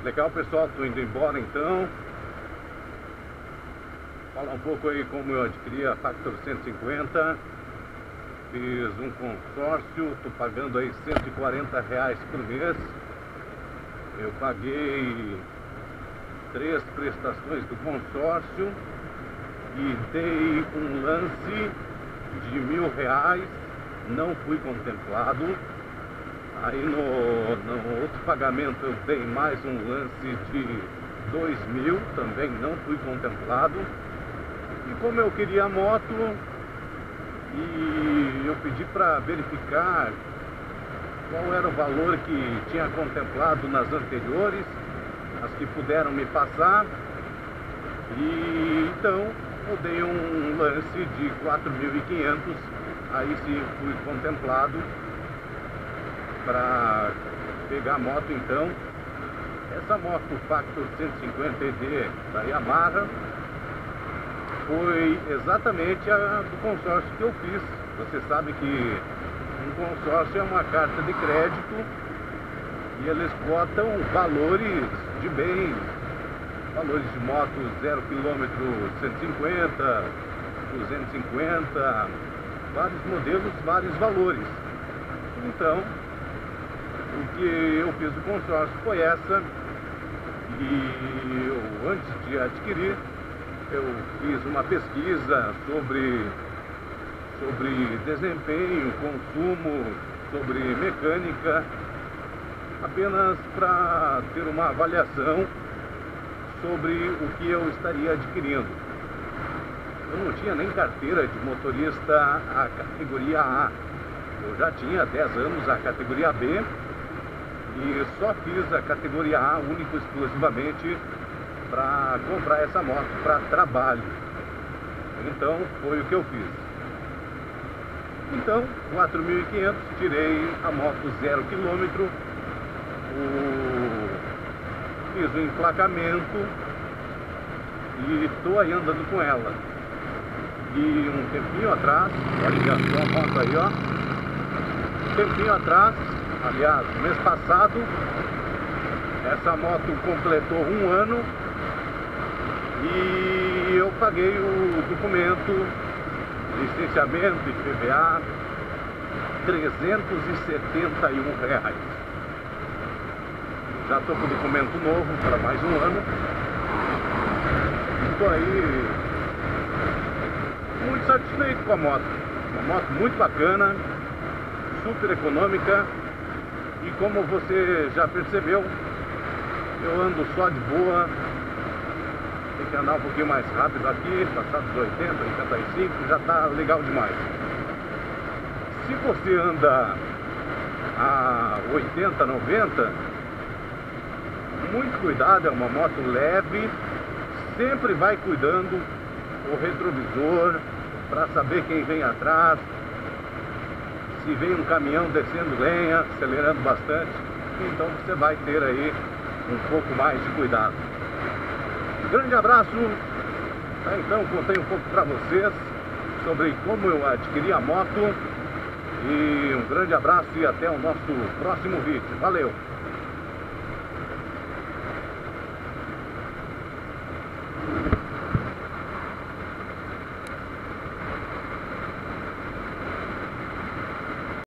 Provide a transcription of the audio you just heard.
Legal pessoal, tô indo embora então. Falar um pouco aí como eu adquiri a Factor 150. Fiz um consórcio, tô pagando aí R$140 por mês. Eu paguei 3 prestações do consórcio e dei um lance de R$1.000, não fui contemplado. Aí no outro pagamento eu dei mais um lance de R$2.000, também não fui contemplado. E como eu queria a moto, e eu pedi para verificar qual era o valor que tinha contemplado nas anteriores, as que puderam me passar, e então eu dei um lance de 4.500, aí sim fui contemplado para pegar a moto. Então essa moto Factor 150 ED da Yamaha foi exatamente a do consórcio que eu fiz. Você sabe que um consórcio é uma carta de crédito e eles botam valores de bens, valores de moto 0 km 150, 250, vários modelos, vários valores. Então o que eu fiz do consórcio foi essa, e eu, antes de adquirir, eu fiz uma pesquisa sobre desempenho, consumo, sobre mecânica, apenas para ter uma avaliação sobre o que eu estaria adquirindo. Eu não tinha nem carteira de motorista a categoria A. Eu já tinha 10 anos a categoria B e só fiz a categoria A único exclusivamente para comprar essa moto para trabalho. Então foi o que eu fiz. Então 4.500, tirei a moto 0 km, fiz o emplacamento e estou aí andando com ela. E um tempinho atrás, olha só a moto aí, ó. Um tempinho atrás, aliás, no mês passado, essa moto completou 1 ano e eu paguei o documento, licenciamento e PVA, R$371. Já estou com o documento novo para mais 1 ano. Estou aí muito satisfeito com a moto. Uma moto muito bacana, super econômica, e como você já percebeu, eu ando só de boa. Tem que andar um pouquinho mais rápido aqui, passar dos 80, 85, já está legal demais. Se você anda a 80, 90, muito cuidado, é uma moto leve, sempre vai cuidando o retrovisor para saber quem vem atrás, se vem um caminhão descendo lenha, acelerando bastante, então você vai ter aí um pouco mais de cuidado. Um grande abraço. Então contei um pouco para vocês sobre como eu adquiri a moto, e um grande abraço e até o nosso próximo vídeo. Valeu!